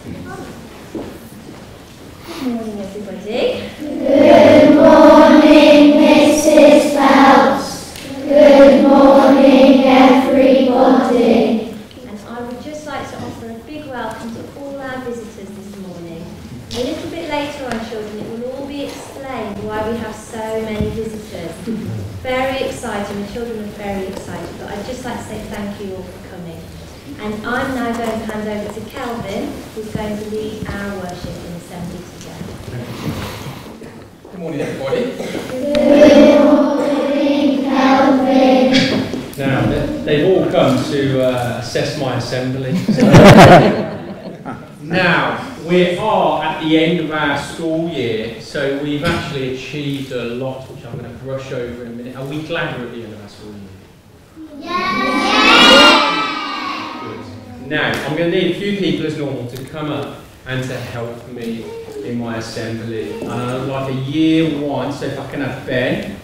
Good morning, everybody. Good morning, Mrs. Phelps. Good morning, everybody. And I would just like to offer a big welcome to all our visitors this morning. A little bit later on, children, it will all be explained why we have so many visitors. Very exciting, the children are very excited, but I'd just like to say thank you all for coming. And I'm now going to hand over to Kelvin, who's going to lead our worship in assembly today. Good morning, everybody. Good morning, Kelvin. Now, they've all come to assess my assembly. Now, we are at the end of our school year, so we've actually achieved a lot, which I'm going to brush over in a minute. Are we glad we're at the end of our school year? Yes. Good. Now, I'm going to need a few people as normal to come up and to help me in my assembly. And I'd like a year one, so if I can have Ben.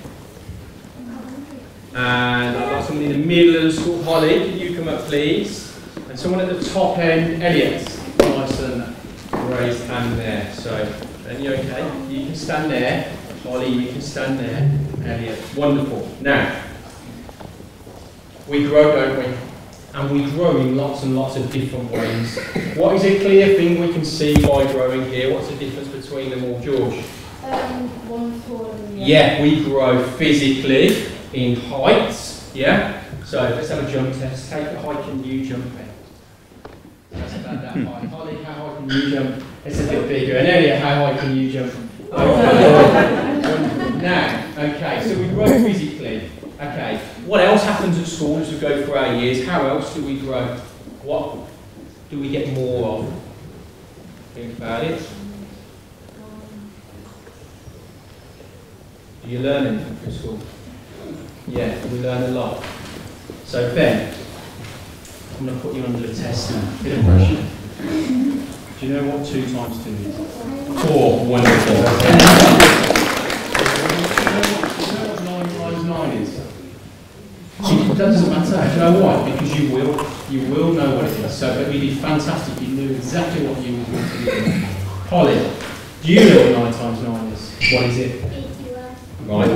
And I'd like someone in the middle of the school. Holly, can you come up, please? And someone at the top end, Elliot. Nice and raised hand there. So, are you okay? You can stand there. Holly, you can stand there. Elliot, wonderful. Now, we grow, don't we? And we grow in lots and lots of different ways. What is a clear thing we can see by growing here? What's the difference between them all, George? One taller than the other. Yeah, we grow physically in heights. Yeah. So let's have a jump test. Take a height, can you jump? That's about that high. Holly, how high can you jump? It's a bit bigger. And Elliot, how high can you jump? Now, okay, so we grow physically. Okay, what else happens at school as we go through our years? How else do we grow? What do we get more of? Think about it. Do you learn anything from school? Yeah, we learn a lot. So Ben, I'm going to put you under a test now. Bit of pressure. Do you know what 2 times 2 is? 4. Wonderful. Do you know what 9 times 9 is? It doesn't matter. Do you know why? Because you will know what it is. So it'd be fantastic if you knew exactly what you were going to do. Holly, do you know what 9 times 9 is? What is it? 81. Right.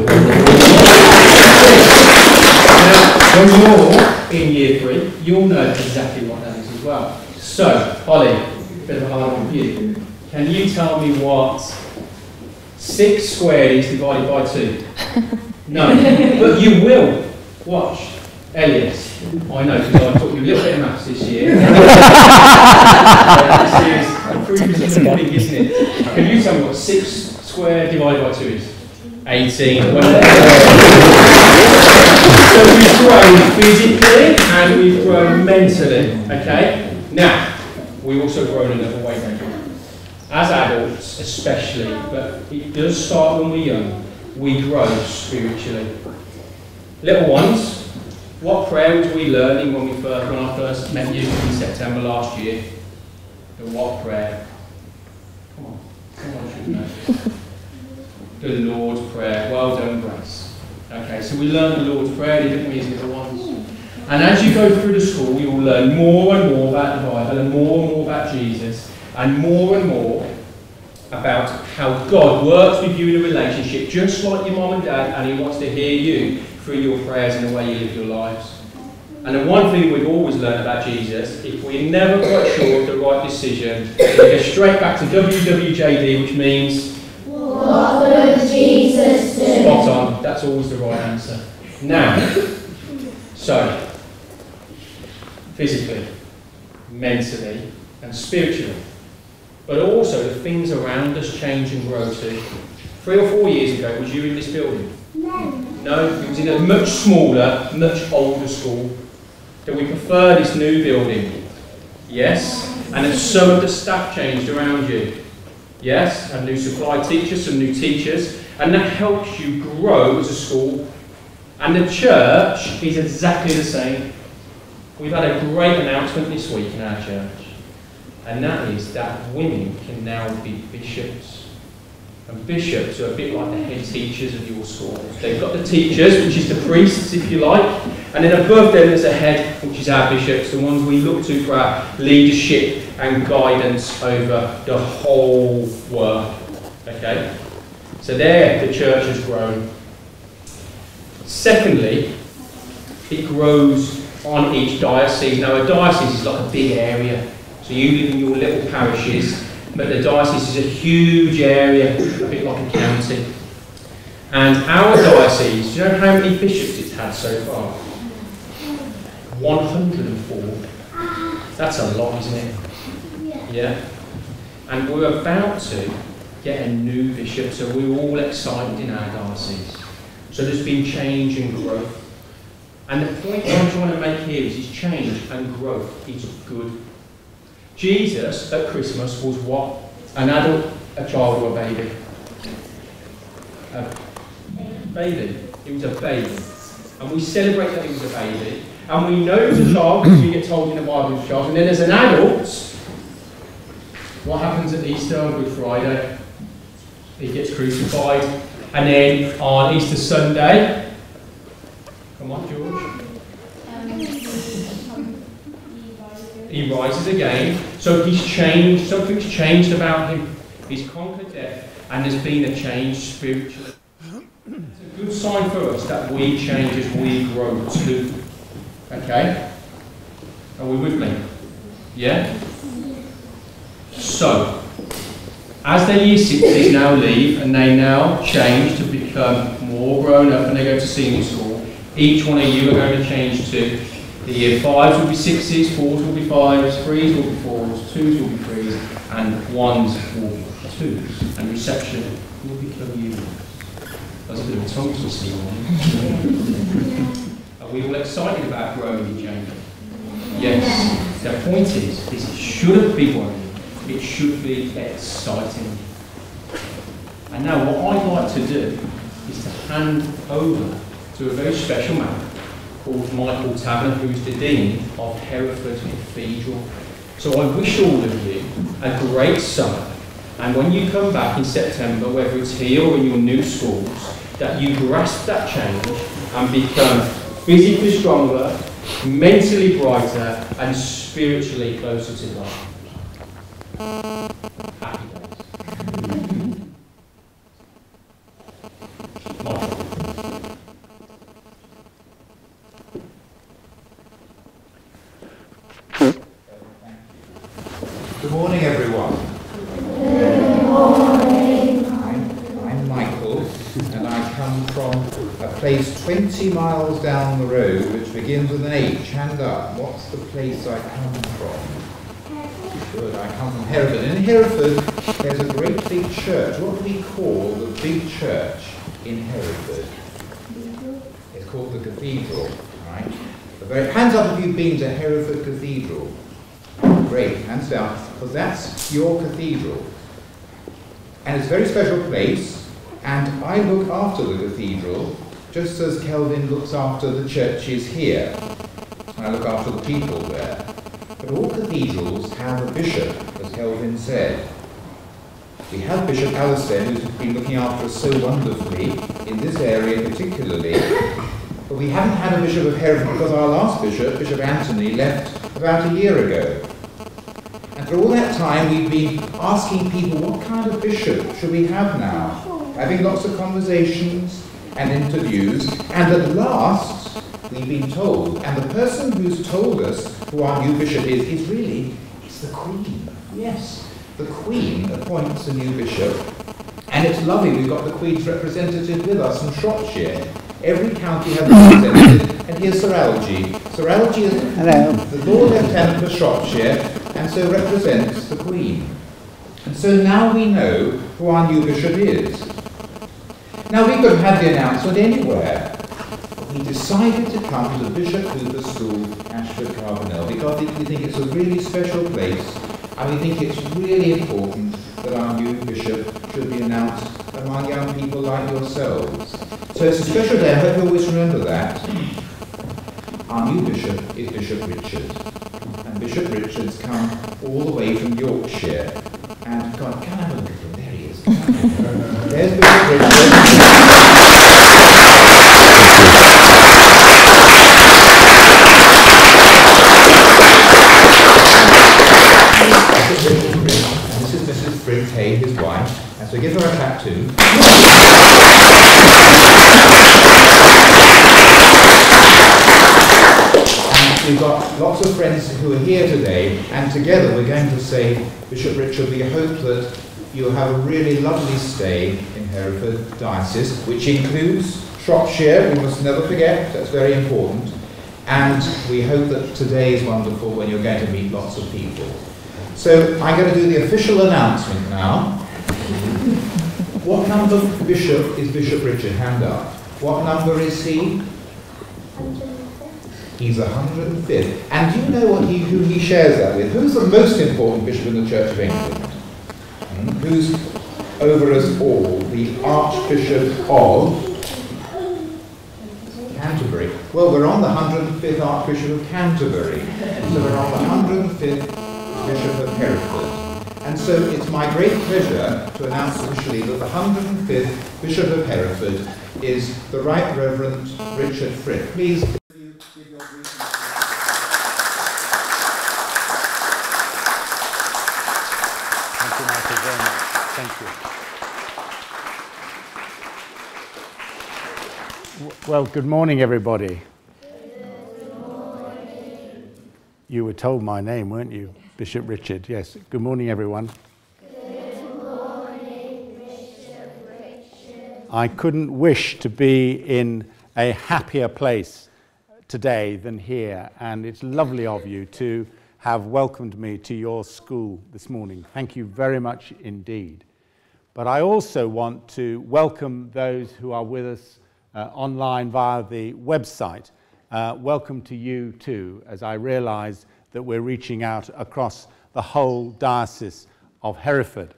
Now, when you're in year 3, you'll know exactly what that is as well. So, Holly, a bit of a hard one for you. Can you tell me what 6 squared is divided by 2? No, but you will. Watch. Elliot, I know because I taught you a little bit of maths this year. This is the proof is in the pudding, isn't it? Can you tell me what 6 squared divided by 2 is? 18. So we've grown physically and we've grown mentally. Okay? Now, we've also grown in another way, don't we? As adults, especially, but it does start when we're young, we grow spiritually. Little ones, what prayer was we learning when I first met you in September last year? The what prayer? Come on, someone should know. The Lord's Prayer. Well done, Grace. Okay, so we learned the Lord's Prayer, didn't we, as little ones? And as you go through the school, you will learn more and more about the Bible and more about Jesus and more about how God works with you in a relationship, just like your mum and dad, and He wants to hear you through your prayers and the way you live your lives. And the one thing we've always learned about Jesus, if we're never quite sure of the right decision, we go straight back to WWJD, which means What would Jesus do? spot on. That's always the right answer. Now, so, physically, mentally, and spiritually, but also the things around us change and grow too. 3 or 4 years ago, was you in this building? No, it was in a much smaller, much older school. Do we prefer this new building? Yes. And have some of the staff changed around you? Yes. And new supply teachers, some new teachers. And that helps you grow as a school. And the church is exactly the same. We've had a great announcement this week in our church. And that is that women can now be bishops. And bishops are a bit like the head teachers of your school. They've got the teachers, which is the priests, if you like, and then above them there's a head, which is our bishops, the ones we look to for our leadership and guidance over the whole work. Okay? So there the church has grown. Secondly, it grows on each diocese. Now a diocese is like a big area. So you live in your little parishes, but the diocese is a huge area, a bit like a county. And our diocese, do you know how many bishops it's had so far? 104. That's a lot, isn't it? Yeah. And we're about to get a new bishop, so we're all excited in our diocese. So there's been change and growth. And the point I'm trying to make here is change and growth is good. Jesus at Christmas was what? An adult, a child, or a baby? A baby. He was a baby. And we celebrate that he was a baby. And we know he was a child because we get told in the Bible he was a child. And then as an adult, what happens at Easter on Good Friday? He gets crucified. And then on Easter Sunday, come on, George. He rises again. So he's changed. Something's changed about him. He's conquered death, and there's been a change spiritually. It's a good sign for us that we change as we grow too. Okay? Are we with me? Yeah? So, as their year sixes now leave and they now change to become more grown up and they go to senior school, each one of you are going to change to the year 5s will be 6s, 4s will be 5s, 3s will be 4s, 2s will be 3s, and 1s will be 2s. And reception will become you. That's a bit of a tongue twister. Are we all excited about growing and changing? Yes. The point is it shouldn't be worrying. It should be exciting. And now what I'd like to do is to hand over to a very special man called Michael Taverner, who's the Dean of Hereford Cathedral. So I wish all of you a great summer, and when you come back in September, whether it's here or in your new schools, that you grasp that change and become physically stronger, mentally brighter, and spiritually closer to God. Happy days. Michael. Good morning, everyone. Good morning. I'm Michael, and I come from a place 20 miles down the road which begins with an H. Hand up. What's the place I come from? Good, I come from Hereford. In Hereford, there's a great big church. What do we call the big church in Hereford? It's called the Cathedral, right? Hands up if you've been to Hereford Cathedral. Great, hands down, because that's your cathedral. And it's a very special place, and I look after the cathedral, just as Kelvin looks after the churches here. I look after the people there. But all cathedrals have a bishop, as Kelvin said. We have Bishop Alistair, who's been looking after us so wonderfully, in this area particularly. But we haven't had a Bishop of Hereford because our last bishop, Bishop Anthony, left about a year ago. And for all that time we've been asking people, what kind of bishop should we have now? Having lots of conversations and interviews, and at last we've been told, and the person who's told us who our new bishop is really, it's the Queen. Yes, the Queen appoints a new bishop, and it's lovely we've got the Queen's representative with us from Shropshire. Every county has a representative, and here's Sir Algie. Sir Algie is the Lord Lieutenant for Shropshire, and so represents the Queen. And so now we know who our new bishop is. Now we could have had the announcement anywhere, but we decided to come to the Bishop Hooper School, Ashford Carbonell, because we think it's a really special place, and we think it's really important that our new bishop should be announced among young people like yourselves. So it's a special day, I hope you always remember that. Our new bishop is Bishop Richard. And Bishop Richard's come all the way from Yorkshire. And God, can I have a look at him? There he is. Jenny, his wife, and so give her a clap too. And we've got lots of friends who are here today, and together we're going to say, Bishop Richard, we hope that you have a really lovely stay in Hereford Diocese, which includes Shropshire, we must never forget, that's very important. And we hope that today is wonderful when you're going to meet lots of people. So I'm going to do the official announcement now. What number bishop is Bishop Richard? Hand up. What number is he? 105. He's 105th. And do you know who he shares that with? Who's the most important bishop in the Church of England? Who's over us all? The Archbishop of Canterbury. Well, we're on the 105th Archbishop of Canterbury. So we're on the 105th Bishop of Hereford. And so it's my great pleasure to announce officially that the 105th Bishop of Hereford is the Right Reverend Richard Frith. Please give your greetings. Thank you, Michael, very much. Thank you. Well, good morning, everybody. Good morning. You were told my name, weren't you? Bishop Richard, yes. Good morning, everyone. Good morning, Bishop Richard. I couldn't wish to be in a happier place today than here, and it's lovely of you to have welcomed me to your school this morning. Thank you very much indeed. But I also want to welcome those who are with us online via the website. Welcome to you too, as I realise that we're reaching out across the whole Diocese of Hereford.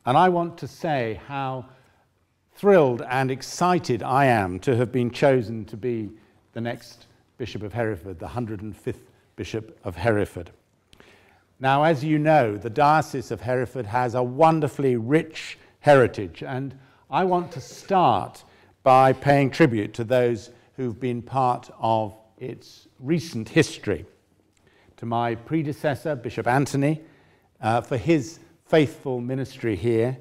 And I want to say how thrilled and excited I am to have been chosen to be the next Bishop of Hereford, the 105th Bishop of Hereford. Now, as you know, the Diocese of Hereford has a wonderfully rich heritage, and I want to start by paying tribute to those who've been part of its recent history. To my predecessor, Bishop Anthony, for his faithful ministry here,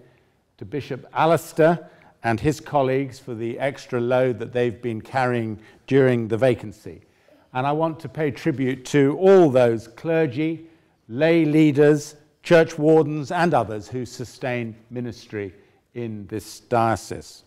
to Bishop Alistair and his colleagues for the extra load that they've been carrying during the vacancy. And I want to pay tribute to all those clergy, lay leaders, church wardens and others who sustain ministry in this diocese.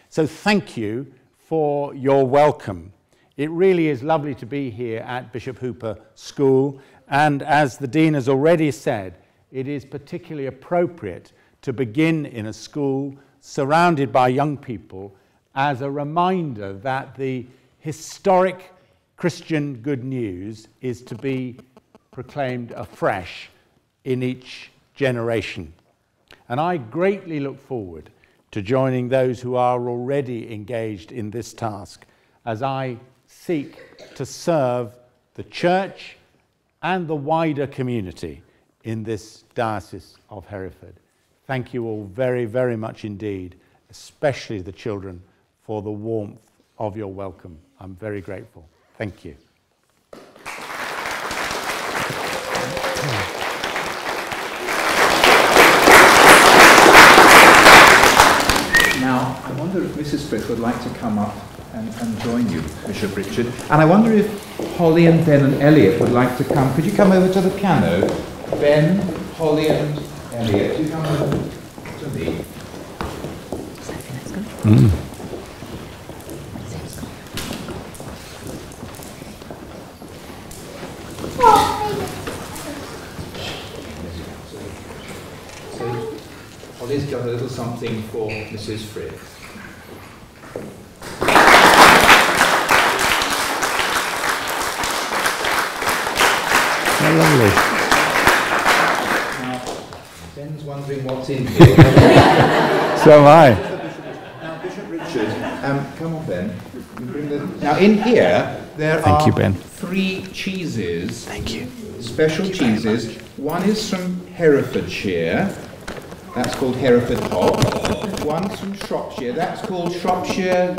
So thank you for your welcome. It really is lovely to be here at Bishop Hooper School, and as the Dean has already said, it is particularly appropriate to begin in a school surrounded by young people as a reminder that the historic Christian good news is to be proclaimed afresh in each generation. And I greatly look forward to joining those who are already engaged in this task as I seek to serve the Church and the wider community in this Diocese of Hereford. Thank you all very, very much indeed, especially the children, for the warmth of your welcome. I'm very grateful. Thank you. Now, I wonder if Mrs. Frith would like to come up and join you, Bishop Richard. And I wonder if Holly and Ben and Elliot would like to come. Could you come over to the piano? Ben, Holly and Elliot, you come over to me. So, Holly's got a little something for Mrs. Frith. How lovely. Now, Ben's wondering what's in here. So am I. Now, Bishop Richard, come on, Ben. You bring the... Now, in here, there Thank you, are Ben. 3 cheeses. Thank you. Special cheeses. One is from Herefordshire. That's called Hereford Hop. One's from Shropshire. That's called Shropshire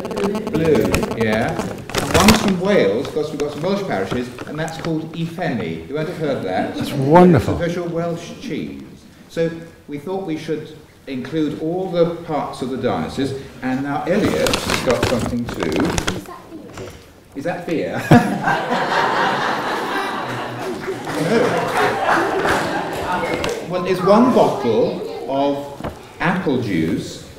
Blue. Yeah. And one's from Wales, because we've got some Welsh parishes, and that's called Ifenny. You won't have heard that. That's wonderful. It's a special Welsh cheese. So we thought we should include all the parts of the diocese, and now Elliot's got something too. Is that beer? No. Well, it's one bottle of apple juice,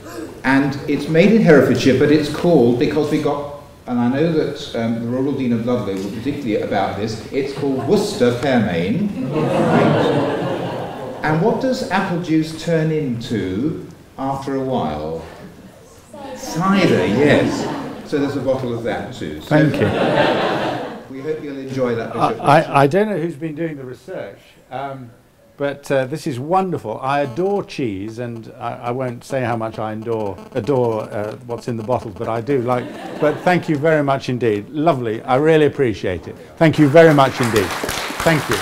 and it's made in Herefordshire, but it's called, because we got, and I know that the Rural Dean of Ludlow was particularly about this, it's called Worcester Pearmain. Right. And what does apple juice turn into after a while? Cider, yes. So there's a bottle of that too. So Thank you. we hope you'll enjoy that, Bishop. I don't know who's been doing the research, but this is wonderful. I adore cheese, and I won't say how much I adore what's in the bottles, but I do like. But thank you very much indeed. Lovely. I really appreciate it. Thank you very much indeed. Thank you.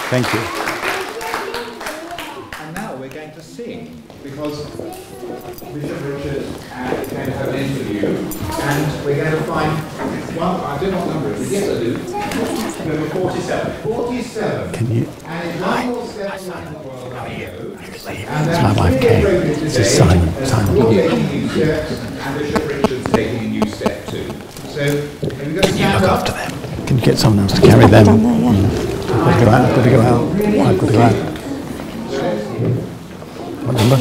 Thank you. And now we're going to sing, because Bishop Richard is going to have an interview, and we're going to find one, I don't know what number it is, yes I do, number 47. 47. Can you? And it's one more step in the world I go. It's my wife Kay. This is Simon. Simon. You're taking new steps, and Bishop Richard's taking a new step too. So, have you got to stand Look up? after them. Can you get someone else to carry them? I've got to go out. I've got to go out. What number?